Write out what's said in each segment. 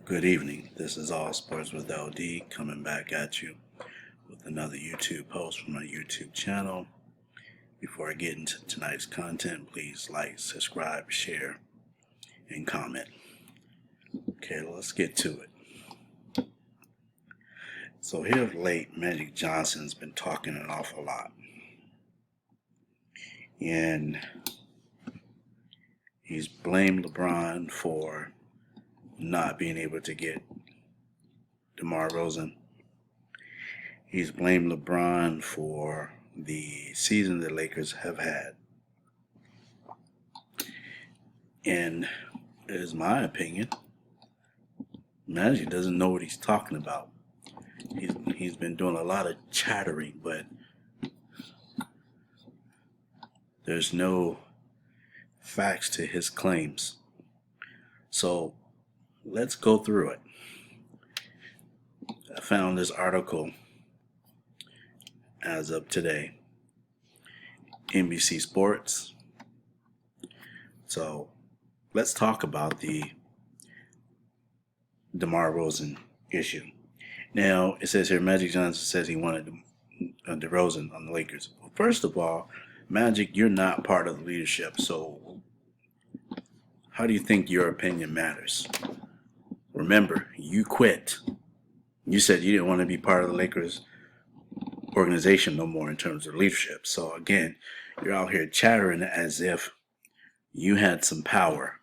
Good evening. This is All Sports with LD coming back at you with another YouTube post from my YouTube channel. Before I get into tonight's content, please like, subscribe, share, and comment. Okay, let's get to it. So here of late, Magic Johnson's been talking an awful lot. And he's blamed LeBron for not being able to get DeMar DeRozan. He's blamed LeBron for the season the Lakers have had. And it is my opinion, Magic doesn't know what he's talking about. He's been doing a lot of chattering, but there's no facts to his claims. So let's go through it. I found this article as of today, NBC Sports. So let's talk about the DeMar DeRozan issue. Now, it says here Magic Johnson says he wanted DeRozan on the Lakers. Well, first of all, Magic, you're not part of the leadership, so how do you think your opinion matters? Remember, you quit. You said you didn't want to be part of the Lakers organization no more in terms of leadership. So again, you're out here chattering as if you had some power.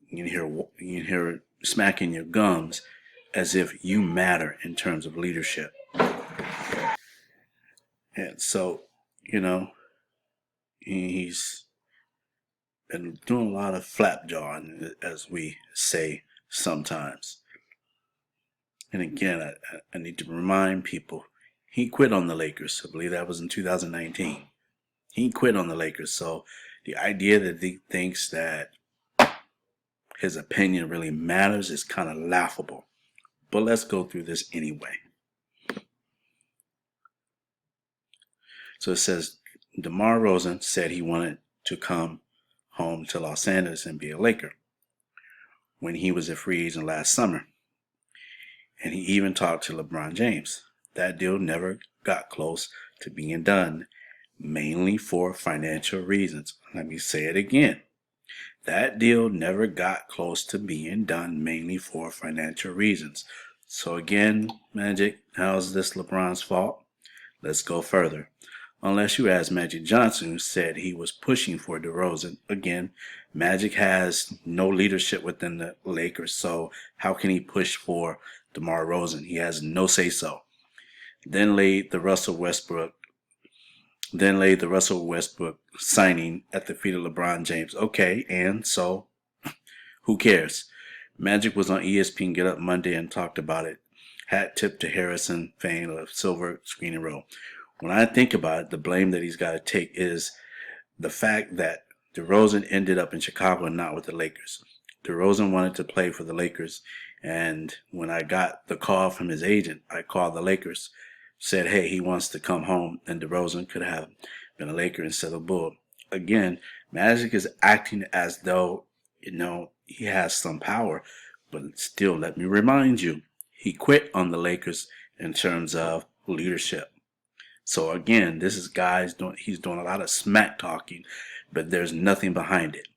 You can hear smacking your gums as if you matter in terms of leadership. And so, he's been doing a lot of flapjawing, as we say sometimes. And again, I need to remind people, he quit on the Lakers. I believe that was in 2019. He quit on the Lakers. So the idea that he thinks that his opinion really matters is kind of laughable. But let's go through this anyway. So it says, DeMar DeRozan said he wanted to come home to Los Angeles and be a Laker when he was a free agent last summer. And he even talked to LeBron James. That deal never got close to being done, mainly for financial reasons. Let me say it again. That deal never got close to being done, mainly for financial reasons. So again, Magic, how is this LeBron's fault? Let's go further. Unless you ask Magic Johnson, who said he was pushing for DeRozan. Again, Magic has no leadership within the Lakers, so how can he push for DeMar DeRozan? He has no say-so. Then laid the Russell Westbrook signing at the feet of LeBron James. Okay, and so who cares? Magic was on ESPN Get Up Monday and talked about it. Hat tip to Harrison Fane of Silver Screen and Roll. When I think about it, the blame that he's got to take is the fact that DeRozan ended up in Chicago and not with the Lakers. DeRozan wanted to play for the Lakers, and when I got the call from his agent, I called the Lakers, said, hey, he wants to come home, and DeRozan could have been a Laker instead of Bull. Again, Magic is acting as though, he has some power, but still, let me remind you, he quit on the Lakers in terms of leadership. So again, this is he's doing a lot of smack talking, but there's nothing behind it.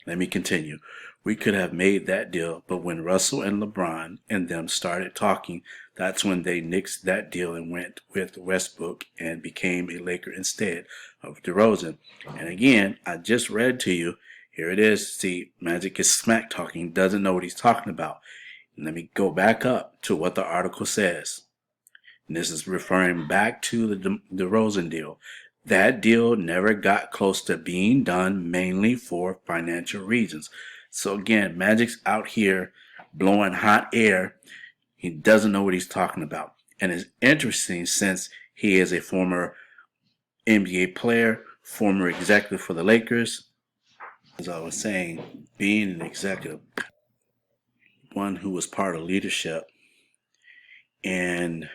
Let me continue. We could have made that deal, but when Russell and LeBron and them started talking, that's when they nixed that deal and went with Westbrook and became a Laker instead of DeRozan. And again, I just read to you, here it is. See, Magic is smack talking, doesn't know what he's talking about. And let me go back up to what the article says. And this is referring back to the DeRozan deal. That deal never got close to being done, mainly for financial reasons. So again, Magic's out here blowing hot air. He doesn't know what he's talking about. And it's interesting since he is a former NBA player, former executive for the Lakers. As I was saying, being an executive, one who was part of leadership, and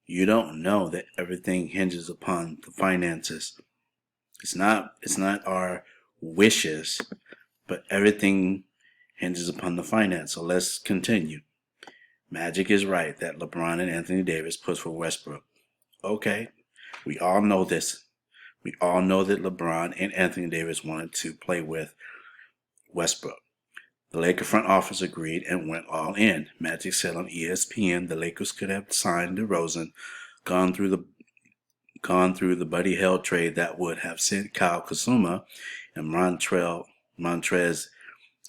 you don't know that everything hinges upon the finances. It's not our wishes, but everything hinges upon the finance. So let's continue. Magic is right that LeBron and Anthony Davis pushed for Westbrook. Okay, we all know this. We all know that LeBron and Anthony Davis wanted to play with Westbrook. The Lakers front office agreed and went all in. Magic said on ESPN the Lakers could have signed DeRozan, gone through the Buddy Hield trade that would have sent Kyle Kuzma and Montrezl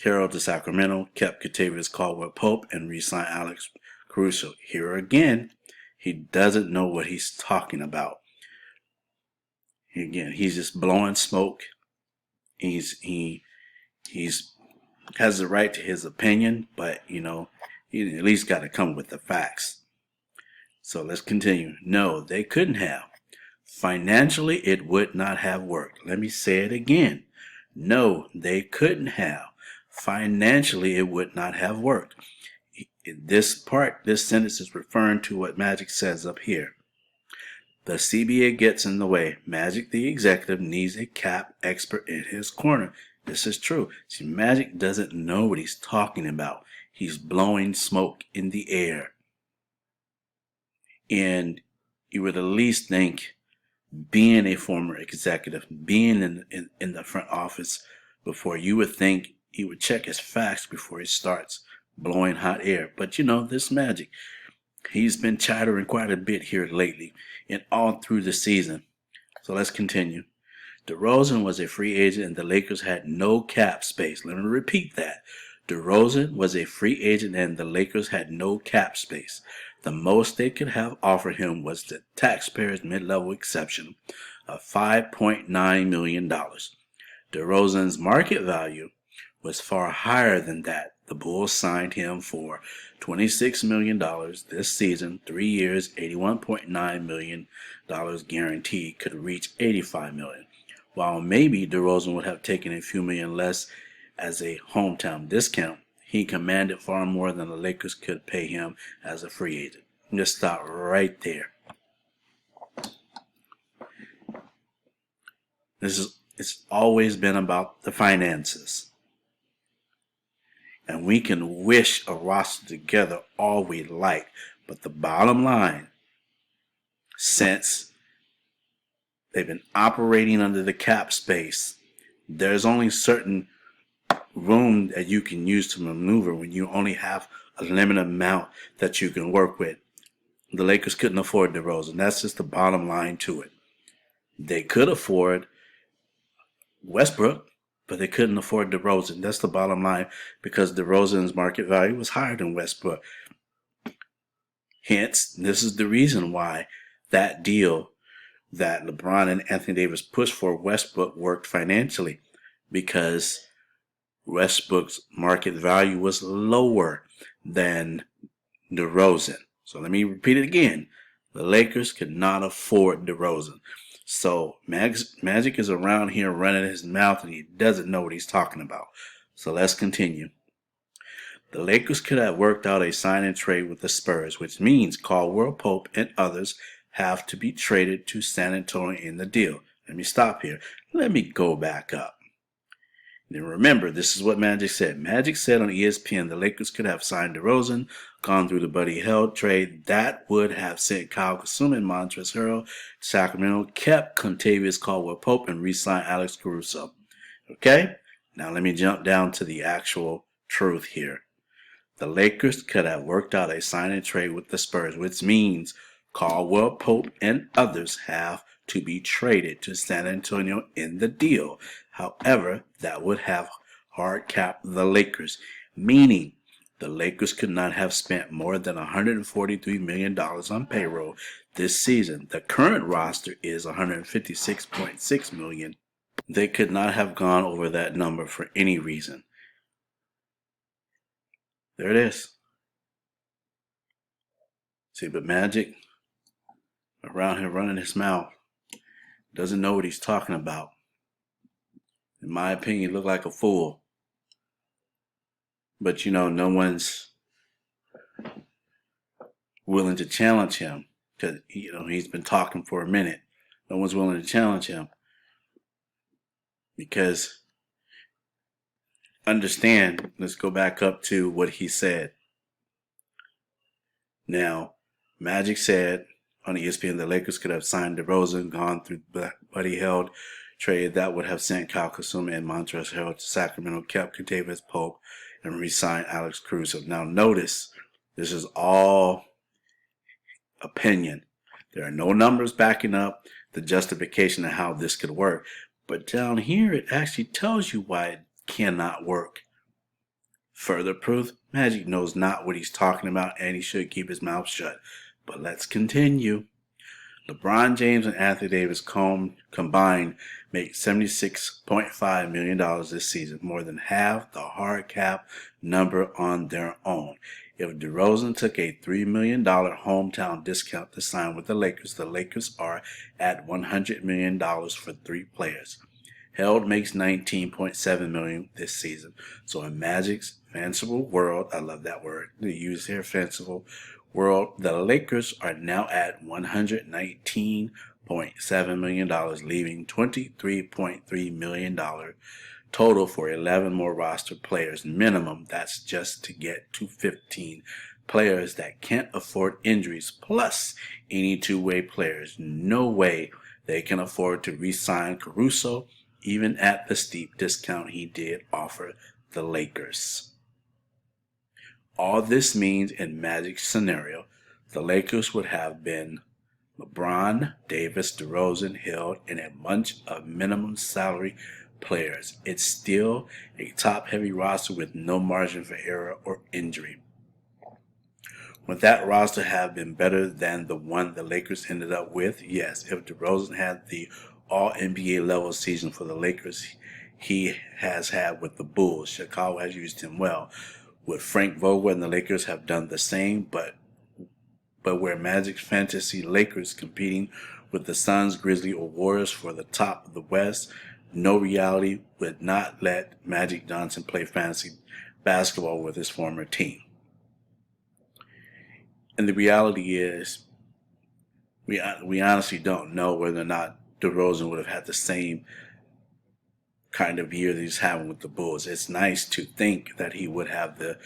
Harrell to Sacramento, kept Kentavious Caldwell-Pope, and re-signed Alex Caruso. Here again, he doesn't know what he's talking about. Again, he's just blowing smoke. He has the right to his opinion, but he at least got to come with the facts. So let's continue. No, they couldn't have. Financially, it would not have worked. Let me say it again. No, they couldn't have. Financially, it would not have worked. This sentence is referring to what Magic says up here. The CBA gets in the way. Magic, the executive, needs a cap expert in his corner. This is true. See, Magic doesn't know what he's talking about. He's blowing smoke in the air. And you would at least think, being a former executive, being in the front office before, you would think he would check his facts before he starts blowing hot air. But this Magic, he's been chattering quite a bit here lately and all through the season. So let's continue. DeRozan was a free agent and the Lakers had no cap space. Let me repeat that. DeRozan was a free agent and the Lakers had no cap space. The most they could have offered him was the taxpayers' mid-level exception of $5.9 million. DeRozan's market value was far higher than that. The Bulls signed him for $26 million this season, 3 years, $81.9 million guaranteed, could reach $85 million. While maybe DeRozan would have taken a few million less as a hometown discount, he commanded far more than the Lakers could pay him as a free agent. Just stop right there. It's always been about the finances. And we can wish a roster together all we like, but the bottom line, since they've been operating under the cap space, there's only certain room that you can use to maneuver when you only have a limited amount that you can work with. The Lakers couldn't afford DeRozan. That's just the bottom line to it. They could afford Westbrook, but they couldn't afford DeRozan. That's the bottom line, because DeRozan's market value was higher than Westbrook. Hence, this is the reason why that deal that LeBron and Anthony Davis pushed for Westbrook worked financially, because Westbrook's market value was lower than DeRozan. So let me repeat it again. The Lakers could not afford DeRozan. So Magic is around here running his mouth and he doesn't know what he's talking about. So let's continue. The Lakers could have worked out a sign and trade with the Spurs, which means Caldwell-Pope and others have to be traded to San Antonio in the deal. Let me stop here. Let me go back up. Now remember, this is what Magic said. Magic said on ESPN the Lakers could have signed DeRozan, gone through the Buddy Hield trade. That would have sent Kyle Kuzma and Montrezl Harrell to Sacramento, kept Kentavious Caldwell-Pope, and re-signed Alex Caruso. Okay? Now let me jump down to the actual truth here. The Lakers could have worked out a sign and trade with the Spurs, which means Caldwell-Pope and others have to be traded to San Antonio in the deal. However, that would have hard capped the Lakers, meaning the Lakers could not have spent more than $143 million on payroll this season. The current roster is $156.6 million. They could not have gone over that number for any reason. There it is. See, but Magic, around here running his mouth, doesn't know what he's talking about. In my opinion, he looked like a fool. But no one's willing to challenge him, because he's been talking for a minute. No one's willing to challenge him because understand, let's go back up to what he said. Now, Magic said on ESPN the Lakers could have signed DeRozan, gone through Buddy Hield trade that would have sent Kyle Kuzma and Montrezl Harrell to Sacramento, kept Kentavious Pope, and re-signed Alex Caruso. Now, notice this is all opinion. There are no numbers backing up the justification of how this could work. But down here, it actually tells you why it cannot work. Further proof, Magic knows not what he's talking about, and he should keep his mouth shut. But let's continue. LeBron James and Anthony Davis combined make $76.5 million this season, more than half the hard cap number on their own. If DeRozan took a $3 million hometown discount to sign with the Lakers are at $100 million for 3 players. Hield makes $19.7 million this season. So in Magic's fanciful world, I love that word they use here, fanciful world, the Lakers are now at $119.7 million, leaving $23.3 million total for 11 more roster players minimum. That's just to get to 15 players that can't afford injuries, plus any two-way players. No way they can afford to re-sign Caruso, even at the steep discount he did offer the Lakers. All this means in Magic's scenario, the Lakers would have been LeBron, Davis, DeRozan, Hield, and a bunch of minimum salary players. It's still a top-heavy roster with no margin for error or injury. Would that roster have been better than the one the Lakers ended up with? Yes. If DeRozan had the all-NBA level season for the Lakers he has had with the Bulls, Chicago has used him well. Would Frank Vogel and the Lakers have done the same? But where Magic's fantasy Lakers competing with the Suns, Grizzlies, or Warriors for the top of the West, no reality would not let Magic Johnson play fantasy basketball with his former team. And the reality is, we honestly don't know whether or not DeRozan would have had the same kind of year that he's having with the Bulls. It's nice to think that he would have the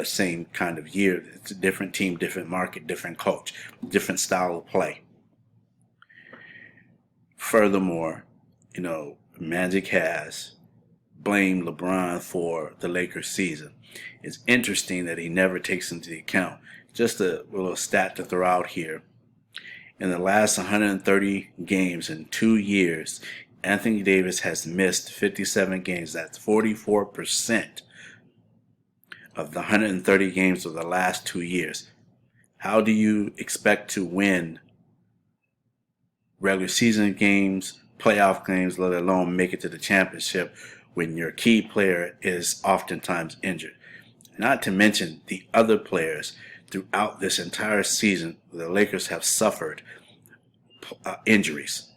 same kind of year. It's a different team, different market, different coach, different style of play. Furthermore, Magic has blamed LeBron for the Lakers season. It's interesting that he never takes into account. Just a little stat to throw out here. In the last 130 games in 2 years, Anthony Davis has missed 57 games. That's 44% of the 130 games of the last 2 years. How do you expect to win regular season games, playoff games, let alone make it to the championship when your key player is oftentimes injured? Not to mention the other players throughout this entire season, the Lakers have suffered injuries.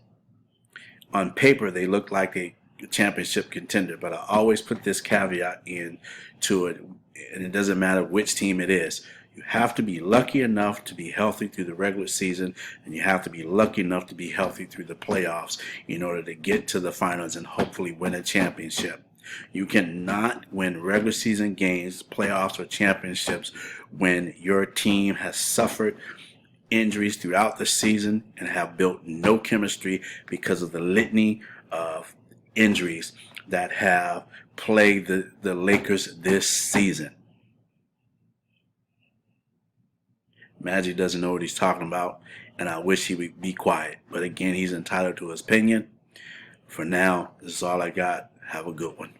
On paper, they look like a championship contender, but I always put this caveat into it, and it doesn't matter which team it is. You have to be lucky enough to be healthy through the regular season, and you have to be lucky enough to be healthy through the playoffs in order to get to the finals and hopefully win a championship. You cannot win regular season games, playoffs, or championships when your team has suffered injuries throughout the season and have built no chemistry because of the litany of injuries that have plagued the Lakers this season. Magic doesn't know what he's talking about, and I wish he would be quiet. But again, he's entitled to his opinion. For now, this is all I got. Have a good one.